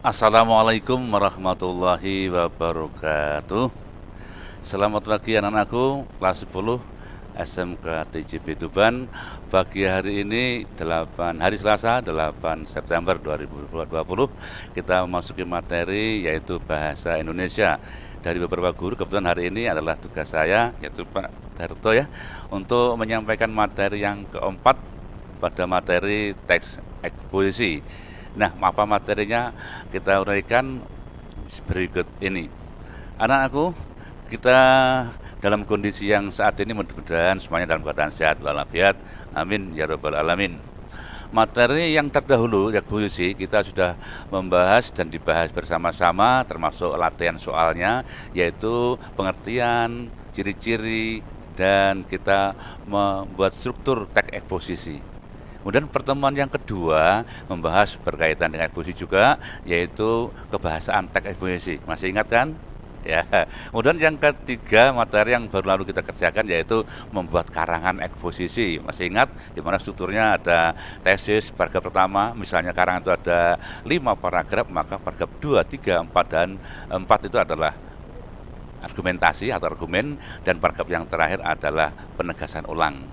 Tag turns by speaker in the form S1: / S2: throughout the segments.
S1: Assalamualaikum warahmatullahi wabarakatuh. Selamat pagi anak-anakku kelas 10 SMK TJB Tuban. Pagi hari ini hari Selasa 8 September 2020 kita memasuki materi yaitu bahasa Indonesia. Dari beberapa guru kebetulan hari ini adalah tugas saya yaitu Pak Darto ya untuk menyampaikan materi yang keempat pada materi teks eksposisi. Nah, apa materinya kita uraikan berikut ini. Anak-anakku, kita dalam kondisi yang saat ini mudah-mudahan semuanya dalam keadaan sehat walafiat. Amin ya rabbal alamin. Materi yang terdahulu eksposisi kita sudah membahas dan dibahas bersama-sama termasuk latihan soalnya yaitu pengertian, ciri-ciri dan kita membuat struktur teks eksposisi. Kemudian pertemuan yang kedua membahas berkaitan dengan eksposisi juga, yaitu kebahasaan teks eksposisi. Masih ingat kan? Ya. Kemudian yang ketiga materi yang baru lalu kita kerjakan yaitu membuat karangan eksposisi. Masih ingat di mana strukturnya ada tesis paragraf pertama, misalnya karangan itu ada 5 paragraf, maka paragraf 2, 3, 4 dan 4 itu adalah argumentasi atau argumen dan paragraf yang terakhir adalah penegasan ulang.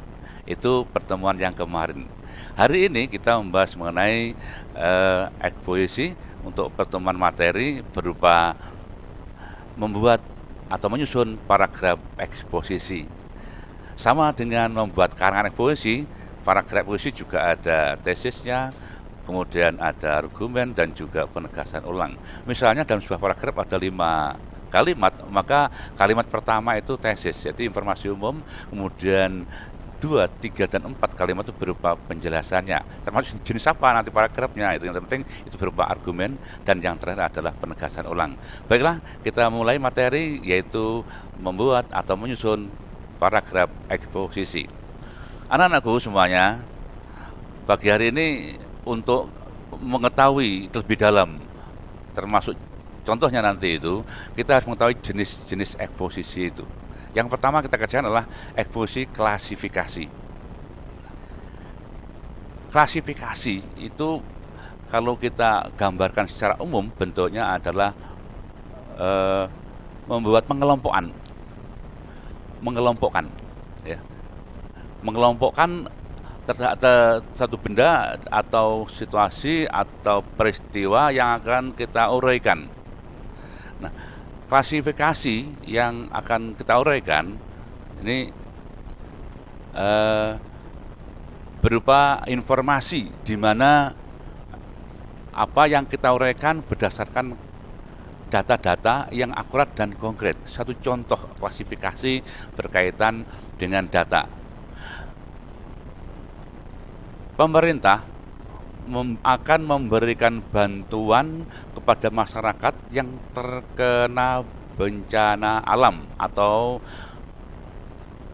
S1: Itu pertemuan yang kemarin. Hari ini kita membahas mengenai eksposisi untuk pertemuan materi berupa membuat atau menyusun paragraf eksposisi. Sama dengan membuat karangan eksposisi, paragraf eksposisi juga ada tesisnya, kemudian ada argumen dan juga penegasan ulang. Misalnya dalam sebuah paragraf ada 5 kalimat, maka kalimat pertama itu tesis, yaitu informasi umum, kemudian 2, 3, dan 4 kalimat itu berupa penjelasannya, termasuk jenis apa nanti paragrafnya, itu yang penting itu berupa argumen, dan yang terakhir adalah penegasan ulang. Baiklah, kita mulai materi yaitu membuat atau menyusun paragraf eksposisi. Anak-anakku semuanya, pagi hari ini untuk mengetahui lebih dalam, termasuk contohnya nanti itu, kita harus mengetahui jenis-jenis eksposisi itu. Yang pertama kita kerjakan adalah eksposisi klasifikasi. Klasifikasi itu kalau kita gambarkan secara umum bentuknya adalah membuat mengelompokkan, ya. Mengelompokkan terhadap satu benda atau situasi atau peristiwa yang akan kita uraikan. Nah, klasifikasi yang akan kita uraikan ini berupa informasi di mana apa yang kita uraikan berdasarkan data-data yang akurat dan konkret. Satu contoh klasifikasi berkaitan dengan data. Pemerintah akan memberikan bantuan kepada masyarakat yang terkena bencana alam atau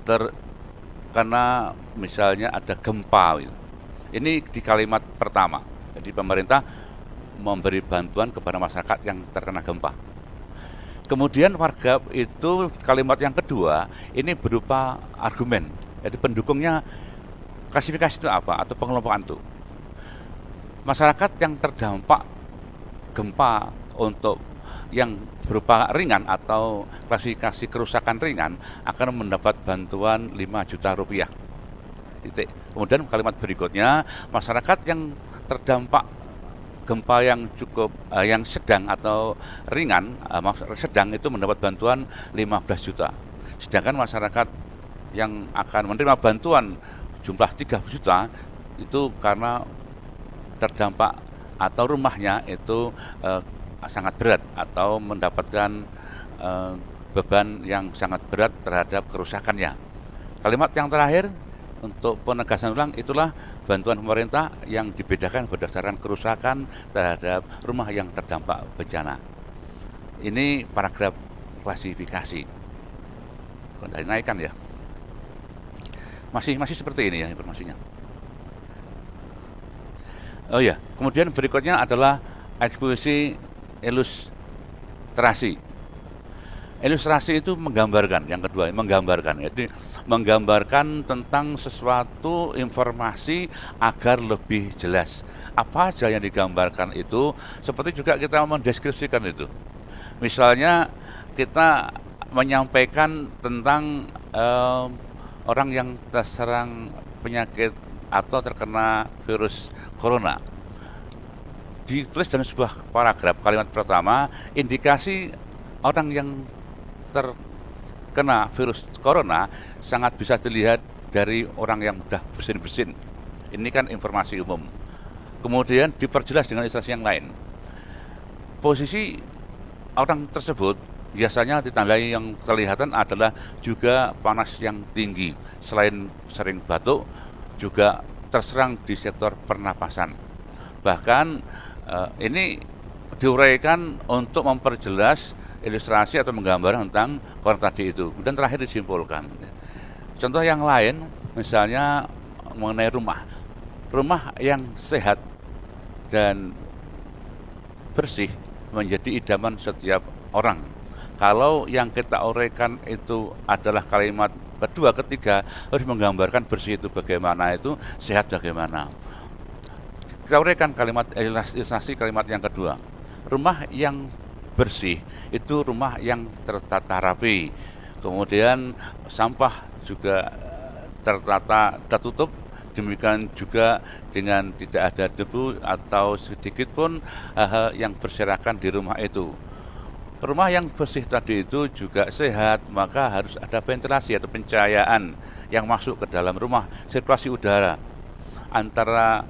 S1: terkena misalnya ada gempa. Ini di kalimat pertama. Jadi pemerintah memberi bantuan kepada masyarakat yang terkena gempa. Kemudian warga itu kalimat yang kedua ini berupa argumen. Jadi pendukungnya klasifikasi itu apa atau pengelompokan itu. Masyarakat yang terdampak gempa untuk yang berupa ringan atau klasifikasi kerusakan ringan akan mendapat bantuan 5 juta rupiah. Kemudian kalimat berikutnya, masyarakat yang terdampak gempa yang cukup yang sedang atau ringan, sedang itu mendapat bantuan 15 juta. Sedangkan masyarakat yang akan menerima bantuan jumlah 30 juta itu karena terdampak atau rumahnya itu sangat berat atau mendapatkan beban yang sangat berat terhadap kerusakannya. Kalimat yang terakhir untuk penegasan ulang itulah bantuan pemerintah yang dibedakan berdasarkan kerusakan terhadap rumah yang terdampak bencana. Ini paragraf klasifikasi. Sudah dinaikkan ya. Masih seperti ini ya informasinya. Oh ya, kemudian berikutnya adalah eksposisi ilustrasi. Ilustrasi itu menggambarkan, yang kedua menggambarkan. Jadi menggambarkan tentang sesuatu informasi agar lebih jelas. Apa aja yang digambarkan itu, seperti juga kita mendeskripsikan itu. Misalnya kita menyampaikan tentang orang yang terserang penyakit atau terkena virus corona. Ditulis dalam sebuah paragraf, kalimat pertama, indikasi orang yang terkena virus corona sangat bisa dilihat dari orang yang sudah bersin-bersin. Ini kan informasi umum. Kemudian diperjelas dengan ilustrasi yang lain. Posisi orang tersebut biasanya ditandai yang kelihatan adalah juga panas yang tinggi. Selain sering batuk, juga terserang di sektor pernapasan. Bahkan ini diuraikan untuk memperjelas ilustrasi atau menggambar tentang corona tadi itu. Dan terakhir disimpulkan. Contoh yang lain, misalnya mengenai rumah. Rumah yang sehat dan bersih menjadi idaman setiap orang. Kalau yang kita uraikan itu adalah kalimat kedua, ketiga, harus menggambarkan bersih itu bagaimana, itu sehat bagaimana. Kita uraikan kalimat ilustrasi kalimat yang kedua. Rumah yang bersih itu rumah yang tertata rapi, kemudian sampah juga tertata, tertutup, demikian juga dengan tidak ada debu atau sedikit pun hal yang berserakan di rumah itu. Rumah yang bersih tadi itu juga sehat, maka harus ada ventilasi atau pencahayaan yang masuk ke dalam rumah, sirkulasi udara antara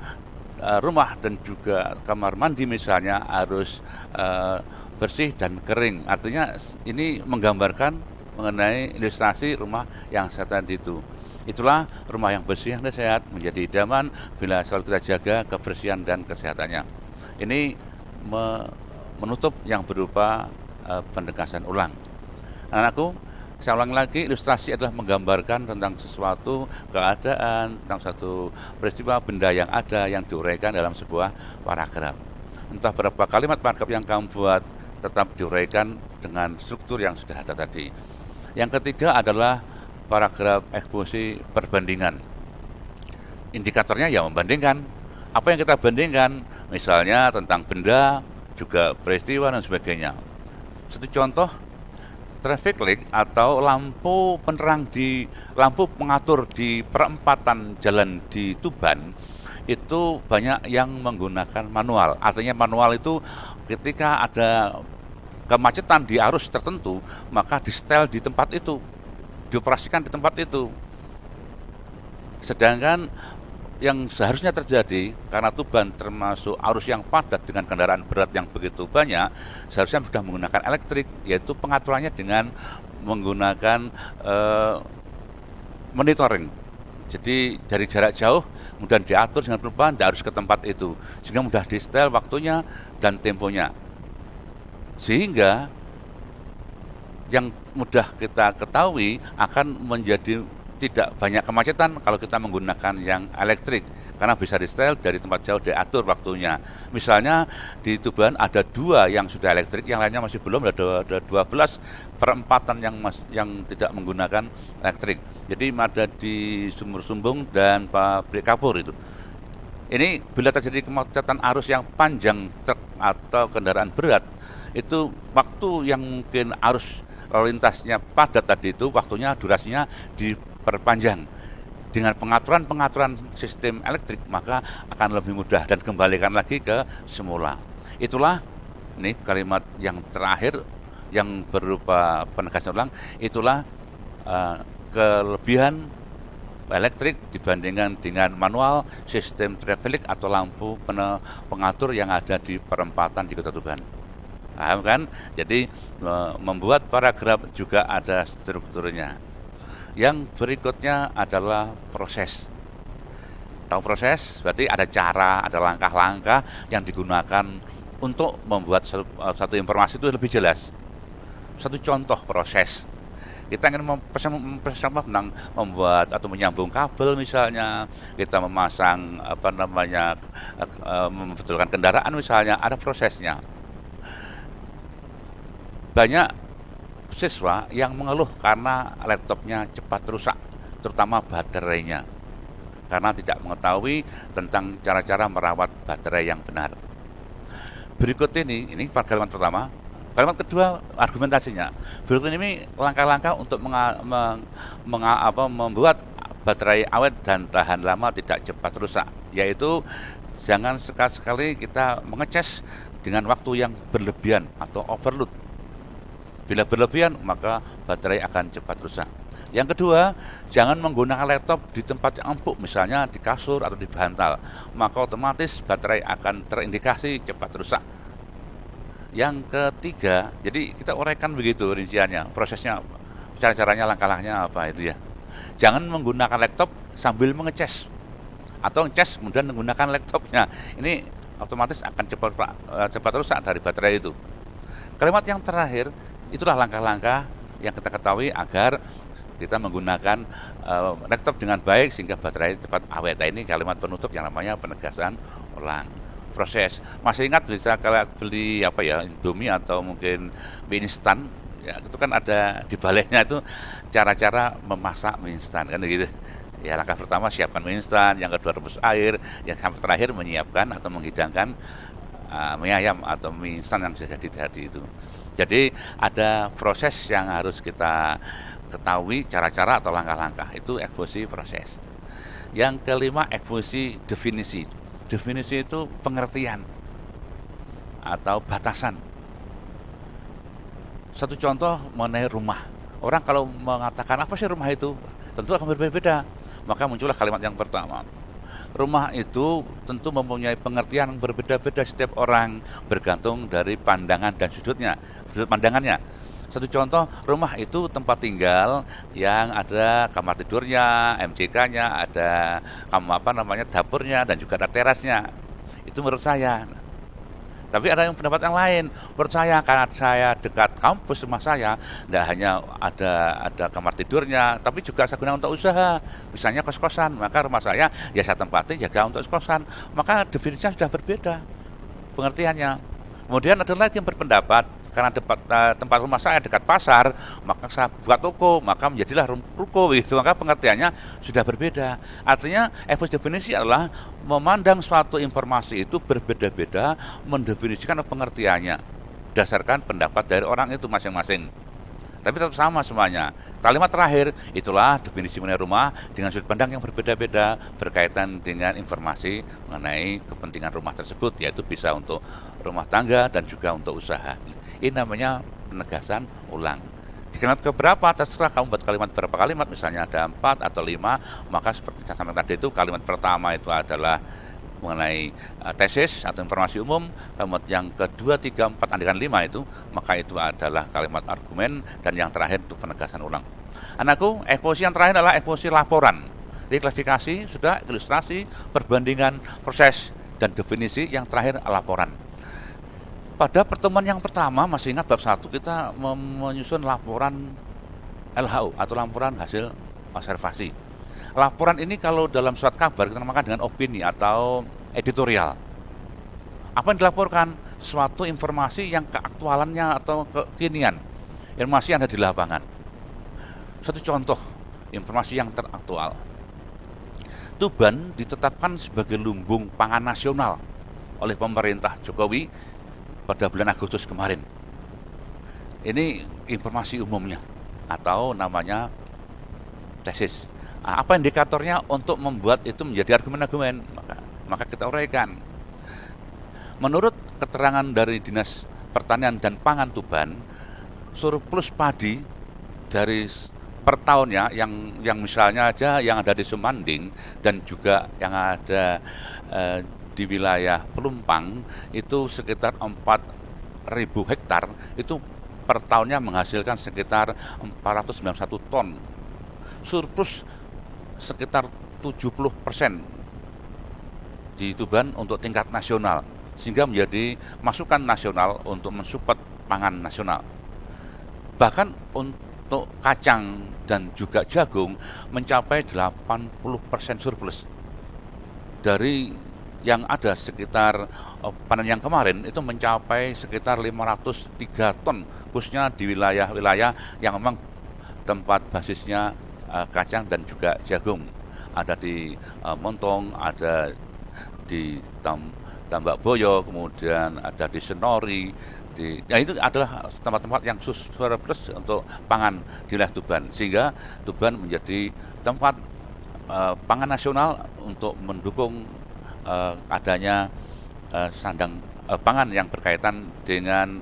S1: rumah dan juga kamar mandi misalnya harus bersih dan kering. Artinya ini menggambarkan mengenai ilustrasi rumah yang sehat itu. Itulah rumah yang bersih dan sehat menjadi idaman bila selalu kita jaga kebersihan dan kesehatannya. Ini menutup yang berupa penegasan ulang. Anak-anakku, saya ulangi lagi, ilustrasi adalah menggambarkan tentang sesuatu keadaan, tentang satu peristiwa benda yang ada yang diuraikan dalam sebuah paragraf. Entah berapa kalimat paragraf yang kamu buat, tetap diuraikan dengan struktur yang sudah ada tadi. Yang ketiga adalah paragraf eksposisi perbandingan. Indikatornya ya membandingkan. Apa yang kita bandingkan? Misalnya tentang benda, juga peristiwa dan sebagainya. Satu contoh, traffic light atau lampu penerang di lampu pengatur di perempatan jalan di Tuban itu banyak yang menggunakan manual. Artinya manual itu ketika ada kemacetan di arus tertentu, maka di-setel di tempat itu, dioperasikan di tempat itu. Sedangkan yang seharusnya terjadi, karena Tuban termasuk arus yang padat dengan kendaraan berat yang begitu banyak, seharusnya sudah menggunakan elektrik, yaitu pengaturannya dengan menggunakan monitoring. Jadi dari jarak jauh, kemudian diatur dengan perubahan, tidak harus ke tempat itu, sehingga mudah di-setel waktunya dan temponya. Sehingga yang mudah kita ketahui akan menjadi tidak banyak kemacetan kalau kita menggunakan yang elektrik, karena bisa di-setel dari tempat jauh, diatur waktunya. Misalnya di Tuban ada 2 yang sudah elektrik, yang lainnya masih belum, ada 12 perempatan yang tidak menggunakan elektrik. Jadi ada di Sumur Sumbung dan Pabrik Kapur itu. Ini bila terjadi kemacetan arus yang panjang, truk atau kendaraan berat, itu waktu yang mungkin arus lalu lintasnya padat tadi itu, waktunya, durasinya diperpanjang. Dengan pengaturan sistem elektrik, maka akan lebih mudah dan kembalikan lagi ke semula. Itulah ini kalimat yang terakhir yang berupa penegasan ulang. Itulah kelebihan elektrik dibandingkan dengan manual sistem traffic atau lampu pengatur yang ada di perempatan di Kota Tuban. Paham kan? Jadi membuat paragraf juga ada strukturnya. Yang berikutnya adalah proses. Tahu proses? Berarti ada cara, ada langkah-langkah yang digunakan untuk membuat satu informasi itu lebih jelas. Satu contoh proses. Kita ingin mempersiapkan tentang membuat atau menyambung kabel misalnya, kita memasang membetulkan kendaraan misalnya, ada prosesnya. Banyak siswa yang mengeluh karena laptopnya cepat rusak, terutama baterainya, karena tidak mengetahui tentang cara-cara merawat baterai yang benar. Berikut ini kalimat pertama. Kalimat kedua, argumentasinya. Berikut ini langkah-langkah untuk membuat baterai awet dan tahan lama, tidak cepat rusak, yaitu jangan sekali-sekali kita mengecas dengan waktu yang berlebihan atau overload. Bila berlebihan, maka baterai akan cepat rusak. Yang kedua, jangan menggunakan laptop di tempat yang empuk, misalnya di kasur atau di bantal, maka otomatis baterai akan terindikasi cepat rusak. Yang ketiga, jadi kita uraikan begitu rinciannya, prosesnya, cara-caranya, langkah-langkahnya apa itu ya. Jangan menggunakan laptop sambil mengecas atau ngecas kemudian menggunakan laptopnya. Ini otomatis akan cepat rusak dari baterai itu. Kalimat yang terakhir, itulah langkah-langkah yang kita ketahui agar kita menggunakan laptop dengan baik sehingga baterai cepat awet. Nah, ini kalimat penutup yang namanya penegasan ulang. Proses. Masih ingat bisa kalau beli Indomie atau mungkin mie instan, ya itu kan ada di baliknya itu cara-cara memasak mie instan kan gitu. Ya, langkah pertama siapkan mie instan, yang kedua rebus air, yang sampai terakhir menyiapkan atau menghidangkan mie ayam atau mie instan yang sudah jadi tadi itu. Jadi ada proses yang harus kita ketahui, cara-cara atau langkah-langkah, itu eksposisi proses. Yang kelima, eksposisi definisi. Definisi itu pengertian atau batasan. Satu contoh mengenai rumah. Orang kalau mengatakan apa sih rumah itu, tentu akan berbeda-beda. Maka muncullah kalimat yang pertama. Rumah itu tentu mempunyai pengertian yang berbeda-beda setiap orang, bergantung dari pandangan dan sudut pandangannya. Satu contoh, rumah itu tempat tinggal yang ada kamar tidurnya, MCK-nya, ada dapurnya, dan juga ada terasnya. Itu menurut saya. Tapi ada yang pendapat yang lain. Menurut saya, karena saya dekat kampus rumah saya, tidak hanya ada kamar tidurnya, tapi juga saya gunakan untuk usaha. Misalnya kos-kosan, maka rumah saya ya saya tempatin jaga untuk kos-kosan. Maka definisinya sudah berbeda pengertiannya. Kemudian ada lagi yang berpendapat, karena tempat rumah saya dekat pasar, maka saya buat toko, maka menjadilah ruko gitu. Maka pengertiannya sudah berbeda. Artinya eksposisi definisi adalah memandang suatu informasi itu berbeda-beda, mendefinisikan pengertiannya berdasarkan pendapat dari orang itu masing-masing. Tapi tetap sama semuanya. Kalimat terakhir, itulah definisi mengenai rumah dengan sudut pandang yang berbeda-beda berkaitan dengan informasi mengenai kepentingan rumah tersebut, yaitu bisa untuk rumah tangga dan juga untuk usaha. Ini namanya penegasan ulang. Di kalimat keberapa, terserah kamu buat kalimat berapa kalimat, misalnya ada 4 atau 5, maka seperti saya sampaikan tadi itu, kalimat pertama itu adalah mengenai tesis atau informasi umum, kalimat yang kedua, 3, 4, andaikan 5 itu, maka itu adalah kalimat argumen, dan yang terakhir itu penegasan ulang. Anakku, eksposisi yang terakhir adalah eksposisi laporan. Jadi klasifikasi sudah, ilustrasi, perbandingan, proses, dan definisi, yang terakhir laporan. Pada pertemuan yang pertama, masih ingat bab 1, kita menyusun laporan LHO atau laporan hasil observasi. Laporan ini kalau dalam surat kabar kita namakan dengan opini atau editorial. Apa yang dilaporkan? Suatu informasi yang keaktualannya atau kekinian, informasi yang ada di lapangan. Satu contoh informasi yang teraktual. Tuban ditetapkan sebagai lumbung pangan nasional oleh pemerintah Jokowi pada bulan Agustus kemarin. Ini informasi umumnya atau namanya tesis. Apa indikatornya untuk membuat itu menjadi argumen-argumen? Maka kita uraikan. Menurut keterangan dari Dinas Pertanian dan Pangan Tuban, surplus padi dari per tahunnya yang misalnya aja yang ada di Sumanding dan juga yang ada di wilayah Pelumpang itu sekitar 4.000 hektar, itu per tahunnya menghasilkan sekitar 491 ton. Surplus sekitar 70% di Tuban untuk tingkat nasional, sehingga menjadi masukan nasional untuk mensupport pangan nasional. Bahkan untuk kacang dan juga jagung mencapai 80% surplus dari yang ada sekitar panen yang kemarin itu mencapai sekitar 503 ton, khususnya di wilayah-wilayah yang memang tempat basisnya kacang dan juga jagung. Ada di Montong, ada di Tambak Boyo, kemudian ada di Senori, ya itu adalah tempat-tempat yang surplus untuk pangan di wilayah Tuban, sehingga Tuban menjadi tempat pangan nasional untuk mendukung adanya sandang pangan yang berkaitan dengan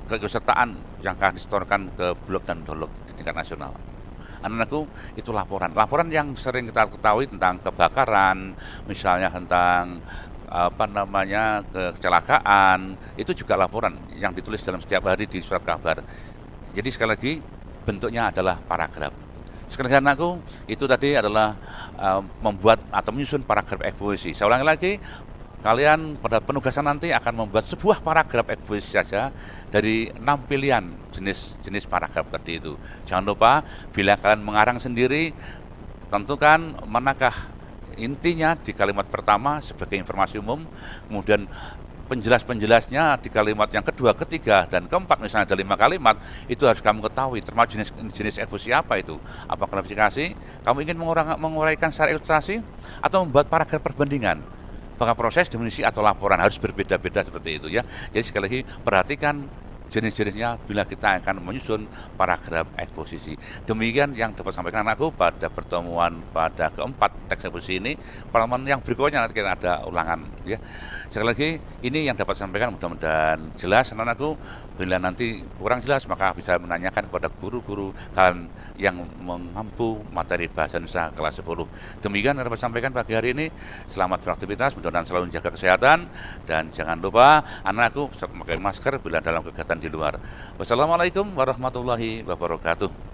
S1: keikutsertaan yang akan disetorkan ke Bulog dan Dolog di tingkat nasional. Anak-anakku, itu laporan yang sering kita ketahui tentang kebakaran, misalnya tentang kecelakaan, itu juga laporan yang ditulis dalam setiap hari di surat kabar. Jadi sekali lagi bentuknya adalah paragraf. Sekali lagi anakku, itu tadi adalah membuat atau menyusun paragraf eksposisi. Saya ulangi lagi, kalian pada penugasan nanti akan membuat sebuah paragraf eksposisi saja dari 6 pilihan jenis paragraf tadi itu. Jangan lupa, bila kalian mengarang sendiri, tentukan manakah intinya di kalimat pertama sebagai informasi umum, kemudian penjelasnya di kalimat yang kedua, ketiga, dan keempat, misalnya ada 5 kalimat, itu harus kamu ketahui, termasuk jenis eksposisi apa itu. Apa klasifikasi? Kamu ingin menguraikan secara ilustrasi atau membuat paragraf perbandingan? Apakah proses, definisi, atau laporan harus berbeda-beda seperti itu ya. Jadi sekali lagi perhatikan jenis-jenisnya bila kita akan menyusun paragraf eksposisi. Demikian yang dapat sampaikan anakku pada pertemuan pada keempat teks eksposisi ini. Pertemuan yang berikutnya nanti kita ada ulangan ya. Sekali lagi ini yang dapat sampaikan, mudah-mudahan jelas anakku. Bila nanti kurang jelas maka bisa menanyakan kepada guru-guru kalian yang mengampu materi bahasa Indonesia kelas 10. Demikian yang dapat sampaikan pagi hari ini. Selamat beraktivitas, mudah-mudahan selalu menjaga kesehatan, dan jangan lupa anakku memakai masker bila dalam kegiatan di luar. Wassalamualaikum warahmatullahi wabarakatuh.